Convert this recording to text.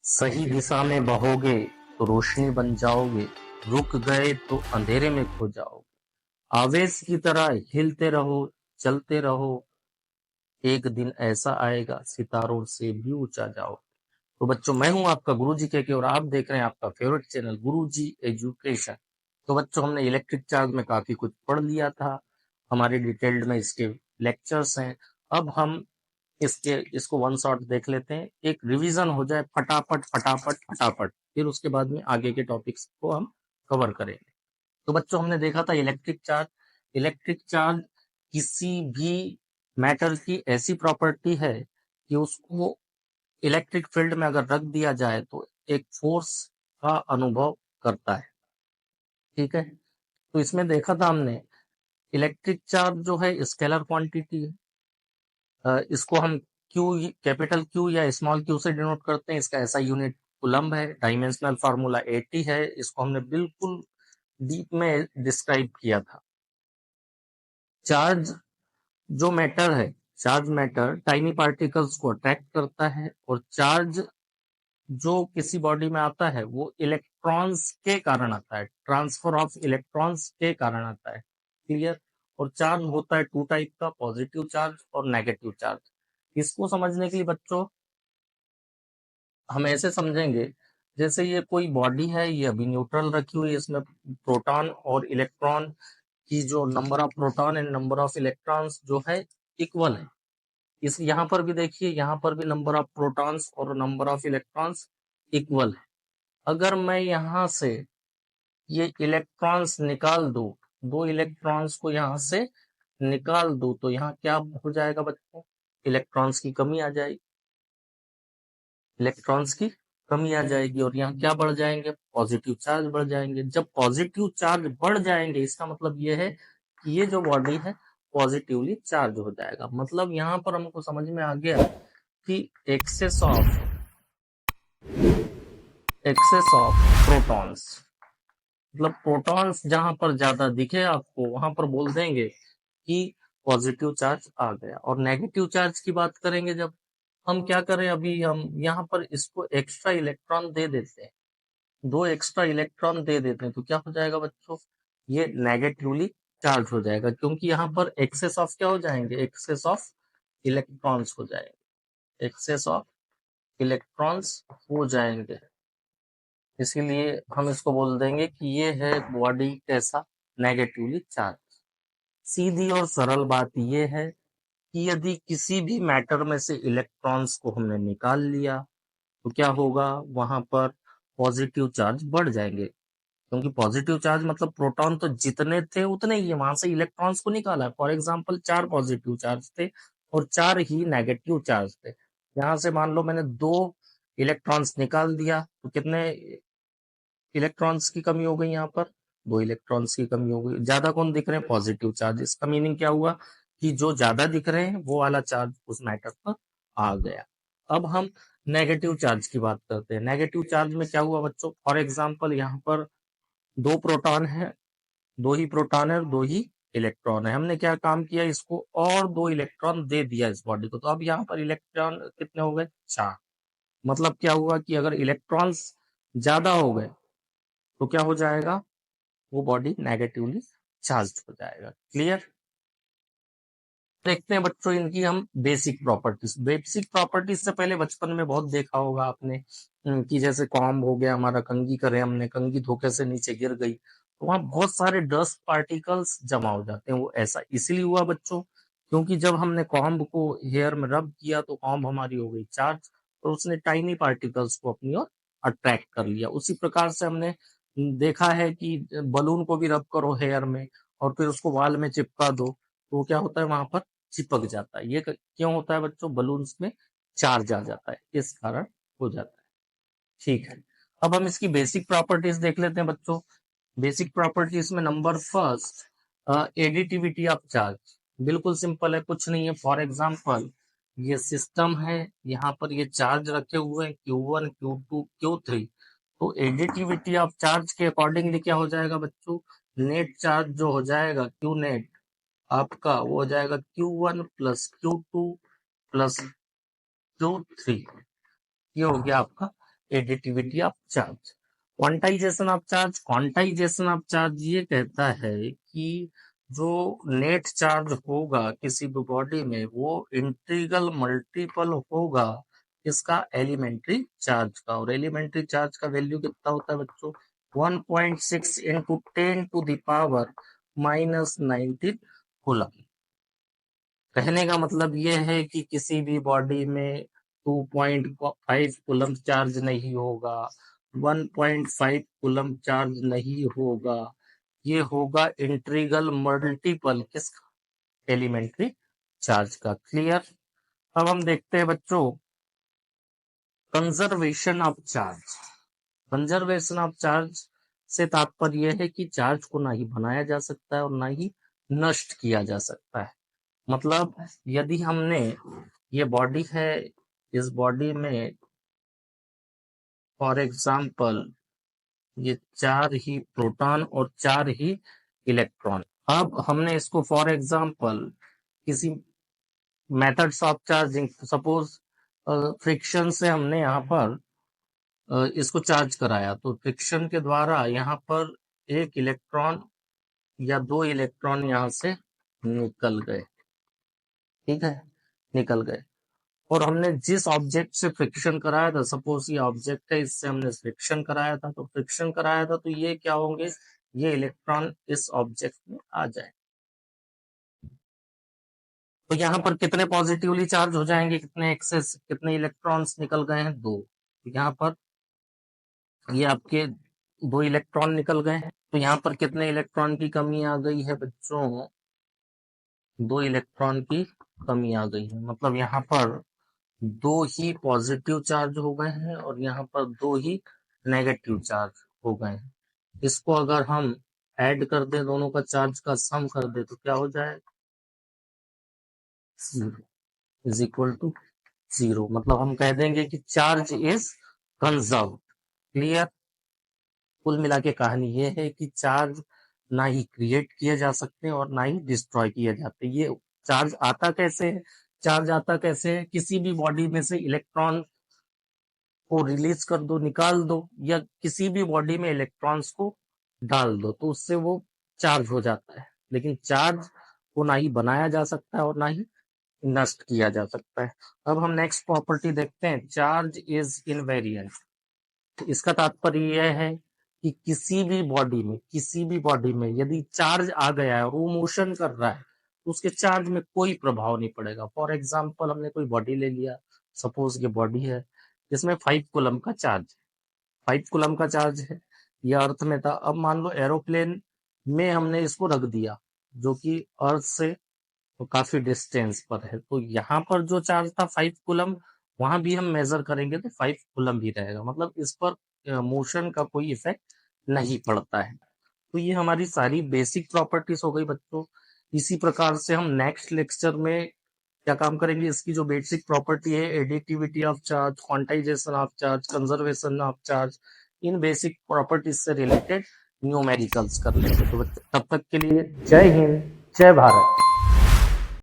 सही दिशा में बहोगे तो रोशनी बन जाओगे, रुक गए तो अंधेरे में खो जाओगे। आवेश की तरह हिलते रहो, चलते रहो, एक दिन ऐसा आएगा सितारों से भी ऊंचा जाओ। तो बच्चों, मैं हूं आपका गुरुजी के और आप देख रहे हैं आपका फेवरेट चैनल गुरुजी एजुकेशन। तो बच्चों, हमने इलेक्ट्रिक चार्ज में काफी कुछ पढ़ लिया था, हमारे डिटेल्ड में इसके लेक्चर्स हैं। अब हम इसको वन शॉट देख लेते हैं, एक रिवीजन हो जाए फटाफट फटाफट फटाफट, फिर उसके बाद में आगे के टॉपिक्स को हम कवर करेंगे। तो बच्चों, हमने देखा था इलेक्ट्रिक चार्ज। इलेक्ट्रिक चार्ज किसी भी मैटर की ऐसी प्रॉपर्टी है कि उसको इलेक्ट्रिक फील्ड में अगर रख दिया जाए तो एक फोर्स का अनुभव करता है। ठीक है, तो इसमें देखा था हमने इलेक्ट्रिक चार्ज जो है स्केलर क्वांटिटी है। इसको हम क्यू, कैपिटल क्यू या स्मॉल क्यू से डिनोट करते हैं। इसका ऐसा यूनिट कूलम्ब है। डायमेंशनल फार्मूला 80 है। इसको हमने बिल्कुल डीप में डिस्क्राइब किया था। चार्ज जो मैटर है, चार्ज मैटर टाइनी पार्टिकल्स को अट्रैक्ट करता है, और चार्ज जो किसी बॉडी में आता है वो इलेक्ट्रॉन्स के कारण आता है, ट्रांसफर ऑफ इलेक्ट्रॉन्स के कारण आता है। क्लियर। और चार्ज होता है टू टाइप का, पॉजिटिव चार्ज और नेगेटिव चार्ज। इसको समझने के लिए बच्चों हम ऐसे समझेंगे, जैसे ये कोई बॉडी है, ये अभी न्यूट्रल रखी हुई है, इसमें प्रोटॉन और इलेक्ट्रॉन की जो number of proton and number of electrons जो है इक्वल है। इस यहाँ पर भी देखिए, यहाँ पर भी नंबर ऑफ प्रोटॉन्स और नंबर ऑफ इलेक्ट्रॉन्स इक्वल है। अगर मैं यहाँ से ये इलेक्ट्रॉन्स निकाल दूं, दो इलेक्ट्रॉन्स को यहाँ से निकाल दूं, तो यहाँ क्या हो जाएगा बच्चों? इलेक्ट्रॉन्स की कमी आ जाएगी। इलेक्ट्रॉन्स की कमी आ जाएगी और यहाँ क्या बढ़ जाएंगे? पॉजिटिव चार्ज बढ़ जाएंगे। जब पॉजिटिव चार्ज बढ़ जाएंगे, इसका मतलब ये है कि ये जो बॉडी है पॉजिटिवली चार्ज हो जाएगा। मतलब यहाँ पर हमको समझ में आ गया कि एक्सेस ऑफ प्रोटॉन्स, मतलब प्रोटॉन्स जहां पर ज्यादा दिखे आपको, वहां पर बोल देंगे कि पॉजिटिव चार्ज आ गया। और नेगेटिव चार्ज की बात करेंगे जब, हम क्या करें, अभी हम यहाँ पर इसको एक्स्ट्रा इलेक्ट्रॉन दे देते हैं, दो एक्स्ट्रा इलेक्ट्रॉन दे देते हैं, तो क्या हो जाएगा बच्चों? ये नेगेटिवली चार्ज हो जाएगा, क्योंकि यहाँ पर एक्सेस ऑफ क्या हो जाएंगे? एक्सेस ऑफ इलेक्ट्रॉन्स हो जाएंगे, एक्सेस ऑफ इलेक्ट्रॉन्स हो जाएंगे। इसीलिए हम इसको बोल देंगे कि ये है बॉडी कैसा? Negatively charge. सीधी और सरल बात ये है कि यदि किसी भी मैटर में से इलेक्ट्रॉन्स को हमने निकाल लिया तो क्या होगा? वहां पर पॉजिटिव चार्ज बढ़ जाएंगे, क्योंकि पॉजिटिव चार्ज मतलब प्रोटॉन तो जितने थे उतने ही है, वहां से इलेक्ट्रॉन्स को निकाला। फॉर एग्जाम्पल 4 पॉजिटिव चार्ज थे और 4 ही नेगेटिव चार्ज थे। यहां से मान लो मैंने 2 इलेक्ट्रॉन्स निकाल दिया, तो कितने इलेक्ट्रॉन्स की कमी हो गई? यहाँ पर 2 इलेक्ट्रॉन्स की कमी हो गई। ज्यादा कौन दिख रहे हैं? Positive charge. इसका मीनिंग क्या हुआ कि जो ज्यादा दिख रहे हैं वो वाला चार्ज उस मैटर पर आ गया। अब हम नेगेटिव चार्ज की बात करते हैं। नेगेटिव चार्ज में क्या हुआ बच्चों? फॉर एग्जाम्पल यहाँ पर 2 प्रोटॉन है, 2 ही प्रोटॉन है और 2 ही इलेक्ट्रॉन है। हमने क्या काम किया? इसको और 2 इलेक्ट्रॉन दे दिया इस बॉडी को, तो अब यहाँ पर इलेक्ट्रॉन कितने हो गए? 4। मतलब क्या हुआ कि अगर इलेक्ट्रॉन्स ज्यादा हो गए तो क्या हो जाएगा? वो बॉडी नेगेटिवली चार्ज हो जाएगा। क्लियर। देखते हैं बच्चों इनकी हम बेसिक प्रॉपर्टीज। बेसिक प्रॉपर्टीज से पहले बचपन में बहुत देखा होगा आपने कि जैसे कॉम्ब हो गया हमारा, कंघी करे हमने, कंघी धोखे से नीचे गिर गई तो वहां बहुत सारे डस्ट पार्टिकल्स जमा हो जाते हैं। वो ऐसा इसलिए हुआ बच्चों, क्योंकि जब हमने कॉम्ब को हेयर में रब किया तो कॉम्ब हमारी हो गई चार्ज, और उसने टाइनी पार्टिकल्स को अपनी ओर अट्रैक्ट कर लिया। उसी प्रकार से हमने देखा है कि बलून को भी रब करो हेयर में और फिर उसको वाल में चिपका दो, तो क्या होता है? वहां पर चिपक जाता है। ये क्यों होता है बच्चों? बलून्स में चार्ज आ जाता है, इस कारण हो जाता है। ठीक है, अब हम इसकी बेसिक प्रॉपर्टीज देख लेते हैं बच्चों। बेसिक प्रॉपर्टीज में number first, additivity of charge. बिल्कुल सिंपल है, कुछ नहीं है। फॉर एग्जाम्पल ये सिस्टम है, यहाँ पर ये चार्ज रखे हुए हैं Q1 Q2 Q3, तो एडिटिविटी ऑफ चार्ज के अकॉर्डिंगली क्या हो जाएगा बच्चों? नेट चार्ज जो हो जाएगा क्यू नेट आपका, वो हो जाएगा Q1 plus Q2 plus Q3। ये हो गया आपका additivity of charge. Quantization of charge ये कहता है कि जो नेट चार्ज होगा किसी भी बॉडी में वो इंटीग्रल मल्टीपल होगा इसका एलिमेंट्री चार्ज का, और एलिमेंट्री चार्ज का वैल्यू कितना होता है बच्चों, 1.6 into 10 to the power -19 coulomb. कहने का मतलब ये है कि किसी भी बॉडी में 2.5 कूलम चार्ज नहीं होगा, 1.5 कूलम चार्ज नहीं होगा, ये होगा इंटीग्रल मल्टीपल किसका, एलिमेंट्री चार्ज का। क्लियर। अब हम देखते हैं बच्चों conservation of charge. Conservation of charge से तात्पर्य यह है कि चार्ज को ना ही बनाया जा सकता है और ना ही नष्ट किया जा सकता है। मतलब यदि हमने ये बॉडी है, इस बॉडी में फॉर एग्जाम्पल ये 4 ही प्रोटॉन और 4 ही इलेक्ट्रॉन, अब हमने इसको फॉर एग्जाम्पल किसी methods of charging, suppose friction से हमने यहाँ पर इसको चार्ज कराया, तो फ्रिक्शन के द्वारा यहाँ पर एक इलेक्ट्रॉन या 2 इलेक्ट्रॉन यहाँ से निकल गए, ठीक है, निकल गए। और हमने जिस ऑब्जेक्ट से फ्रिक्शन कराया था, सपोज ये ऑब्जेक्ट है, इससे हमने फ्रिक्शन कराया था, तो फ्रिक्शन कराया था तो ये क्या होंगे, ये इलेक्ट्रॉन इस ऑब्जेक्ट में आ जाए। तो यहाँ पर कितने पॉजिटिवली चार्ज हो जाएंगे, कितने एक्सेस, कितने इलेक्ट्रॉन्स निकल गए हैं, 2। तो यहाँ पर ये आपके 2 इलेक्ट्रॉन निकल गए हैं। तो यहाँ पर कितने इलेक्ट्रॉन की कमी आ गई है बच्चों, 2 इलेक्ट्रॉन की कमी आ गई है। मतलब यहाँ पर 2 ही पॉजिटिव चार्ज हो गए हैं और यहाँ पर 2 ही नेगेटिव चार्ज हो गए हैं। इसको अगर हम ऐड कर दें, दोनों का चार्ज का सम कर दे, तो क्या हो जाए, 0 इज इक्वल टू 0। मतलब हम कह देंगे कि चार्ज इज कंजर्व। क्लियर। कुल मिला के कहानी ये है कि चार्ज ना ही क्रिएट किए जा सकते और ना ही डिस्ट्रॉय किए जाते। ये चार्ज आता कैसे है, चार्ज आता कैसे है, किसी भी बॉडी में से इलेक्ट्रॉन को रिलीज कर दो, निकाल दो, या किसी भी बॉडी में इलेक्ट्रॉन्स को डाल दो, तो उससे वो चार्ज हो जाता है। लेकिन चार्ज को ना ही बनाया जा सकता है और ना ही नष्ट किया जा सकता है। अब हम नेक्स्ट प्रॉपर्टी देखते हैं, चार्ज इज इनवेरिएंट। तो इसका तात्पर्य यह है कि किसी भी बॉडी में यदि चार्ज आ गया है और वो मोशन कर रहा है, तो उसके चार्ज में कोई प्रभाव नहीं पड़ेगा। फॉर एग्जाम्पल हमने कोई बॉडी ले लिया, सपोज ये बॉडी है जिसमें 5 कूलम का चार्ज, 5 कूलम का चार्ज है, ये अर्थ में था। अब मान लो एरोप्लेन में हमने इसको रख दिया जो कि अर्थ से तो काफी डिस्टेंस पर है, तो यहाँ पर जो चार्ज था 5 कूलम, वहां भी हम मेजर करेंगे तो 5 कूलम भी रहेगा। मतलब इस पर मोशन का कोई इफेक्ट नहीं पड़ता है। तो ये हमारी सारी बेसिक प्रॉपर्टीज हो गई बच्चों। इसी प्रकार से हम नेक्स्ट लेक्चर में क्या काम करेंगे, इसकी जो बेसिक प्रॉपर्टी है, additivity of charge, quantization of charge, conservation of charge, in basic properties से रिलेटेड न्यूमेरिकल्स कर लेंगे। तो तब तक के लिए जय हिंद, जय भारत।